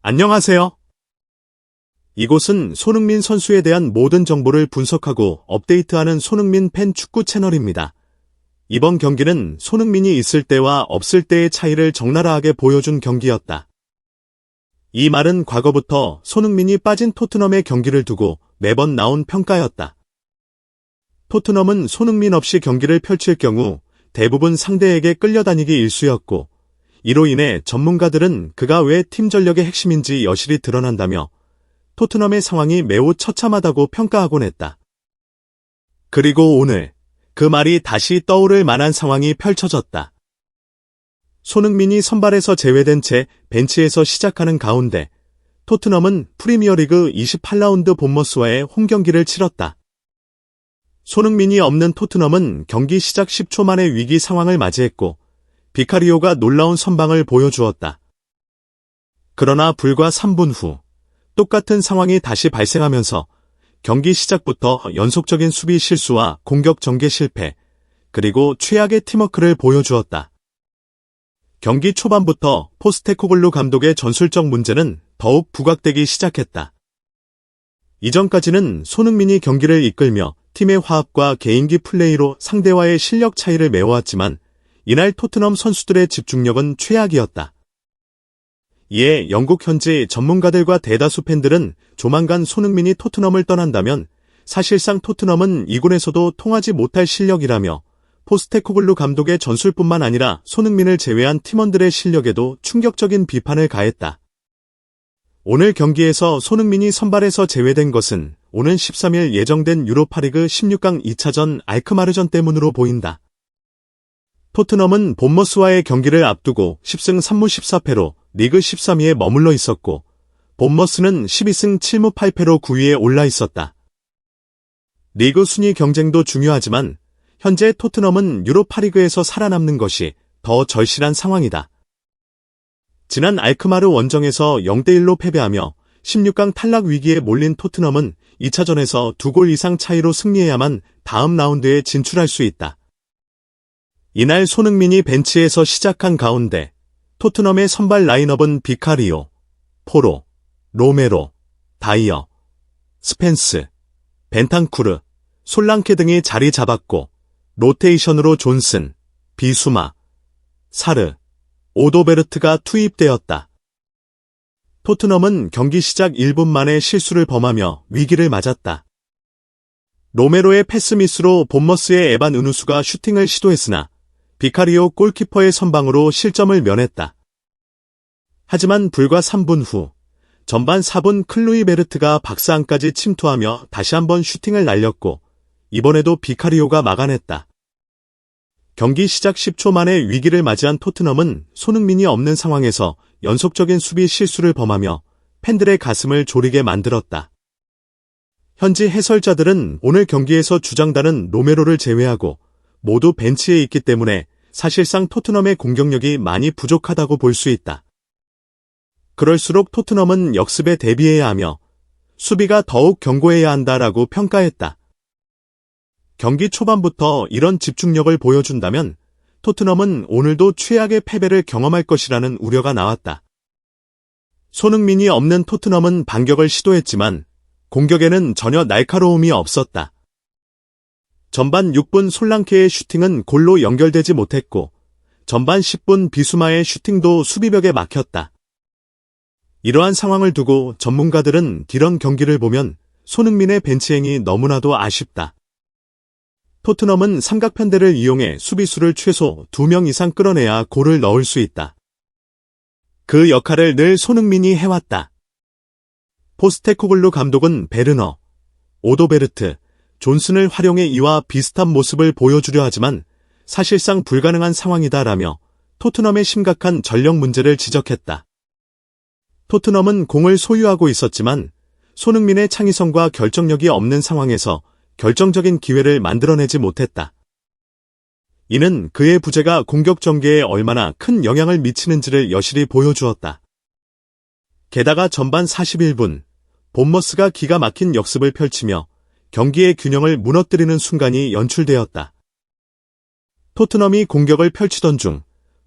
안녕하세요. 이곳은 손흥민 선수에 대한 모든 정보를 분석하고 업데이트하는 손흥민 팬 축구 채널입니다. 이번 경기는 손흥민이 있을 때와 없을 때의 차이를 적나라하게 보여준 경기였다. 이 말은 과거부터 손흥민이 빠진 토트넘의 경기를 두고 매번 나온 평가였다. 토트넘은 손흥민 없이 경기를 펼칠 경우 대부분 상대에게 끌려다니기 일쑤였고, 이로 인해 전문가들은 그가 왜 팀 전력의 핵심인지 여실히 드러난다며 토트넘의 상황이 매우 처참하다고 평가하곤 했다. 그리고 오늘 그 말이 다시 떠오를 만한 상황이 펼쳐졌다. 손흥민이 선발에서 제외된 채 벤치에서 시작하는 가운데 토트넘은 프리미어리그 28라운드 본머스와의 홈경기를 치렀다. 손흥민이 없는 토트넘은 경기 시작 10초 만에 위기 상황을 맞이했고 비카리오가 놀라운 선방을 보여주었다. 그러나 불과 3분 후 똑같은 상황이 다시 발생하면서 경기 시작부터 연속적인 수비 실수와 공격 전개 실패, 그리고 최악의 팀워크를 보여주었다. 경기 초반부터 포스테코글루 감독의 전술적 문제는 더욱 부각되기 시작했다. 이전까지는 손흥민이 경기를 이끌며 팀의 화합과 개인기 플레이로 상대와의 실력 차이를 메워왔지만 이날 토트넘 선수들의 집중력은 최악이었다. 이에 영국 현지 전문가들과 대다수 팬들은 조만간 손흥민이 토트넘을 떠난다면 사실상 토트넘은 이군에서도 통하지 못할 실력이라며 포스테코글루 감독의 전술뿐만 아니라 손흥민을 제외한 팀원들의 실력에도 충격적인 비판을 가했다. 오늘 경기에서 손흥민이 선발에서 제외된 것은 오는 13일 예정된 유로파리그 16강 2차전 알크마르전 때문으로 보인다. 토트넘은 본머스와의 경기를 앞두고 10승 3무 14패로 리그 13위에 머물러 있었고 본머스는 12승 7무 8패로 9위에 올라 있었다. 리그 순위 경쟁도 중요하지만 현재 토트넘은 유로파리그에서 살아남는 것이 더 절실한 상황이다. 지난 알크마르 원정에서 0대1로 패배하며 16강 탈락 위기에 몰린 토트넘은 2차전에서 2골 이상 차이로 승리해야만 다음 라운드에 진출할 수 있다. 이날 손흥민이 벤치에서 시작한 가운데 토트넘의 선발 라인업은 비카리오, 포로, 로메로, 다이어, 스펜스, 벤탄쿠르, 솔랑케 등이 자리 잡았고 로테이션으로 존슨, 비수마, 사르, 오도베르트가 투입되었다. 토트넘은 경기 시작 1분 만에 실수를 범하며 위기를 맞았다. 로메로의 패스미스로 본머스의 에반 은우수가 슈팅을 시도했으나 비카리오 골키퍼의 선방으로 실점을 면했다. 하지만 불과 3분 후 전반 4분 클루이베르트가 박스안까지 침투하며 다시 한번 슈팅을 날렸고 이번에도 비카리오가 막아냈다. 경기 시작 10초 만에 위기를 맞이한 토트넘은 손흥민이 없는 상황에서 연속적인 수비 실수를 범하며 팬들의 가슴을 졸이게 만들었다. 현지 해설자들은 오늘 경기에서 주장단은 로메로를 제외하고 모두 벤치에 있기 때문에 사실상 토트넘의 공격력이 많이 부족하다고 볼 수 있다. 그럴수록 토트넘은 역습에 대비해야 하며 수비가 더욱 견고해야 한다라고 평가했다. 경기 초반부터 이런 집중력을 보여준다면 토트넘은 오늘도 최악의 패배를 경험할 것이라는 우려가 나왔다. 손흥민이 없는 토트넘은 반격을 시도했지만 공격에는 전혀 날카로움이 없었다. 전반 6분 솔랑케의 슈팅은 골로 연결되지 못했고 전반 10분 비수마의 슈팅도 수비벽에 막혔다. 이러한 상황을 두고 전문가들은 이런 경기를 보면 손흥민의 벤치행이 너무나도 아쉽다. 토트넘은 삼각편대를 이용해 수비수를 최소 2명 이상 끌어내야 골을 넣을 수 있다. 그 역할을 늘 손흥민이 해왔다. 포스테코글루 감독은 베르너, 오도베르트, 존슨을 활용해 이와 비슷한 모습을 보여주려 하지만 사실상 불가능한 상황이다라며 토트넘의 심각한 전력 문제를 지적했다. 토트넘은 공을 소유하고 있었지만 손흥민의 창의성과 결정력이 없는 상황에서 결정적인 기회를 만들어내지 못했다. 이는 그의 부재가 공격 전개에 얼마나 큰 영향을 미치는지를 여실히 보여주었다. 게다가 전반 41분 본머스가 기가 막힌 역습을 펼치며 경기의 균형을 무너뜨리는 순간이 연출되었다. 토트넘이 공격을 펼치던 중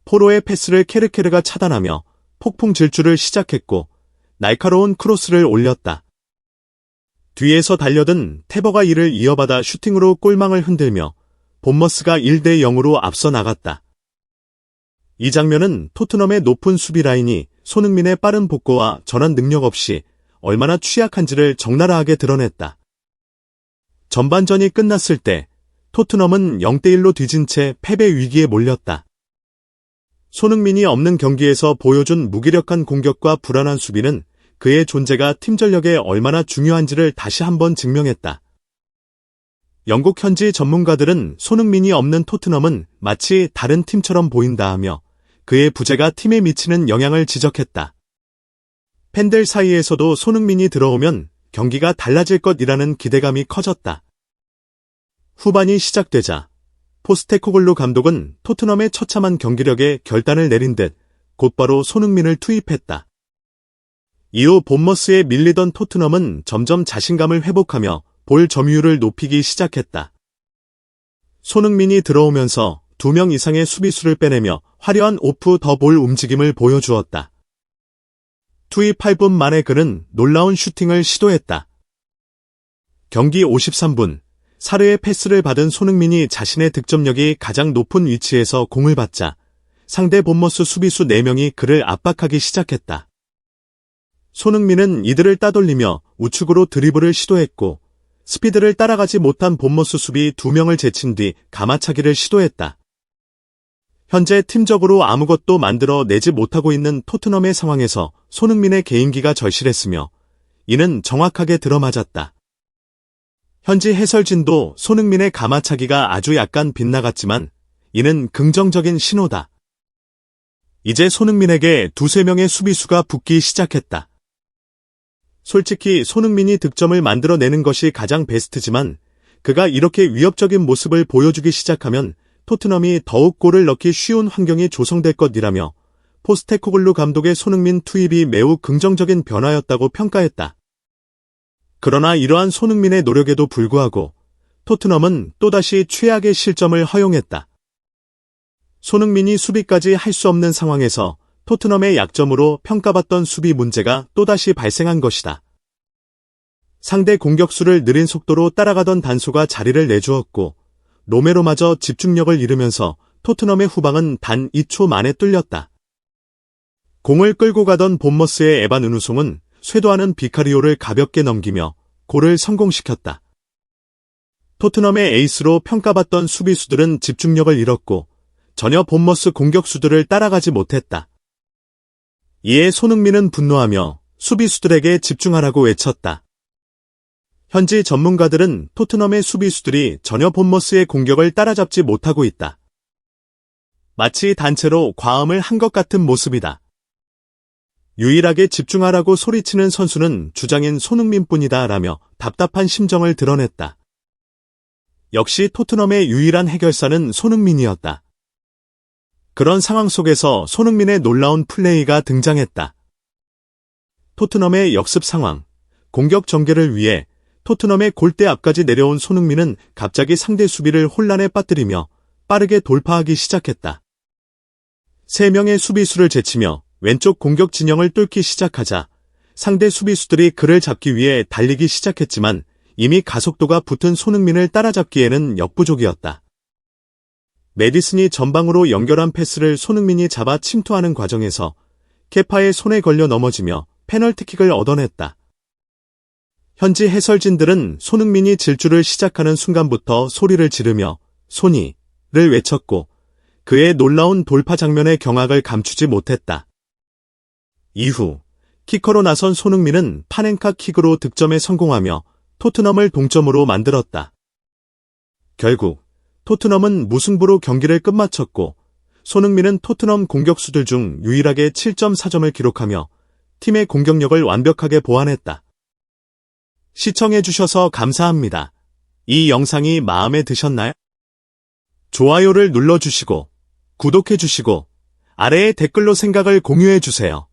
포로의 패스를 케르케르가 차단하며 폭풍 질주를 시작했고 날카로운 크로스를 올렸다. 뒤에서 달려든 태버가 이를 이어받아 슈팅으로 골망을 흔들며 본머스가 1대 0으로 앞서 나갔다. 이 장면은 토트넘의 높은 수비 라인이 손흥민의 빠른 복구와 전환 능력 없이 얼마나 취약한지를 적나라하게 드러냈다. 전반전이 끝났을 때 토트넘은 0대 1로 뒤진 채 패배 위기에 몰렸다. 손흥민이 없는 경기에서 보여준 무기력한 공격과 불안한 수비는 그의 존재가 팀 전력에 얼마나 중요한지를 다시 한번 증명했다. 영국 현지 전문가들은 손흥민이 없는 토트넘은 마치 다른 팀처럼 보인다 하며 그의 부재가 팀에 미치는 영향을 지적했다. 팬들 사이에서도 손흥민이 들어오면 경기가 달라질 것이라는 기대감이 커졌다. 후반이 시작되자 포스테코글루 감독은 토트넘의 처참한 경기력에 결단을 내린 듯 곧바로 손흥민을 투입했다. 이후 본머스에 밀리던 토트넘은 점점 자신감을 회복하며 볼 점유율을 높이기 시작했다. 손흥민이 들어오면서 2명 이상의 수비수를 빼내며 화려한 오프 더 볼 움직임을 보여주었다. 투입 8분 만에 그는 놀라운 슈팅을 시도했다. 경기 53분, 사르의 패스를 받은 손흥민이 자신의 득점력이 가장 높은 위치에서 공을 받자 상대 본머스 수비수 4명이 그를 압박하기 시작했다. 손흥민은 이들을 따돌리며 우측으로 드리블을 시도했고 스피드를 따라가지 못한 본머스 수비 2명을 제친 뒤 가마차기를 시도했다. 현재 팀적으로 아무것도 만들어 내지 못하고 있는 토트넘의 상황에서 손흥민의 개인기가 절실했으며 이는 정확하게 들어맞았다. 현지 해설진도 손흥민의 가마차기가 아주 약간 빗나갔지만 이는 긍정적인 신호다. 이제 손흥민에게 2-3명의 수비수가 붙기 시작했다. 솔직히 손흥민이 득점을 만들어내는 것이 가장 베스트지만 그가 이렇게 위협적인 모습을 보여주기 시작하면 토트넘이 더욱 골을 넣기 쉬운 환경이 조성될 것이라며 포스테코글루 감독의 손흥민 투입이 매우 긍정적인 변화였다고 평가했다. 그러나 이러한 손흥민의 노력에도 불구하고 토트넘은 또다시 최악의 실점을 허용했다. 손흥민이 수비까지 할 수 없는 상황에서 토트넘의 약점으로 평가받던 수비 문제가 또다시 발생한 것이다. 상대 공격수를 느린 속도로 따라가던 단소가 자리를 내주었고 로메로마저 집중력을 잃으면서 토트넘의 후방은 단 2초 만에 뚫렸다. 공을 끌고 가던 본머스의 에반 은우송은 쇄도하는 비카리오를 가볍게 넘기며 골을 성공시켰다. 토트넘의 에이스로 평가받던 수비수들은 집중력을 잃었고 전혀 본머스 공격수들을 따라가지 못했다. 이에 손흥민은 분노하며 수비수들에게 집중하라고 외쳤다. 현지 전문가들은 토트넘의 수비수들이 전혀 본머스의 공격을 따라잡지 못하고 있다. 마치 단체로 과음을 한 것 같은 모습이다. 유일하게 집중하라고 소리치는 선수는 주장인 손흥민뿐이다 라며 답답한 심정을 드러냈다. 역시 토트넘의 유일한 해결사는 손흥민이었다. 그런 상황 속에서 손흥민의 놀라운 플레이가 등장했다. 토트넘의 역습 상황, 공격 전개를 위해 토트넘의 골대 앞까지 내려온 손흥민은 갑자기 상대 수비를 혼란에 빠뜨리며 빠르게 돌파하기 시작했다. 3명의 수비수를 제치며 왼쪽 공격 진영을 뚫기 시작하자 상대 수비수들이 그를 잡기 위해 달리기 시작했지만 이미 가속도가 붙은 손흥민을 따라잡기에는 역부족이었다. 메디슨이 전방으로 연결한 패스를 손흥민이 잡아 침투하는 과정에서 케파의 손에 걸려 넘어지며 페널티킥을 얻어냈다. 현지 해설진들은 손흥민이 질주를 시작하는 순간부터 소리를 지르며 손이를 외쳤고 그의 놀라운 돌파 장면의 경악을 감추지 못했다. 이후 키커로 나선 손흥민은 파넨카 킥으로 득점에 성공하며 토트넘을 동점으로 만들었다. 결국 토트넘은 무승부로 경기를 끝마쳤고 손흥민은 토트넘 공격수들 중 유일하게 7.4점을 기록하며 팀의 공격력을 완벽하게 보완했다. 시청해주셔서 감사합니다. 이 영상이 마음에 드셨나요? 좋아요를 눌러주시고 구독해주시고 아래에 댓글로 생각을 공유해주세요.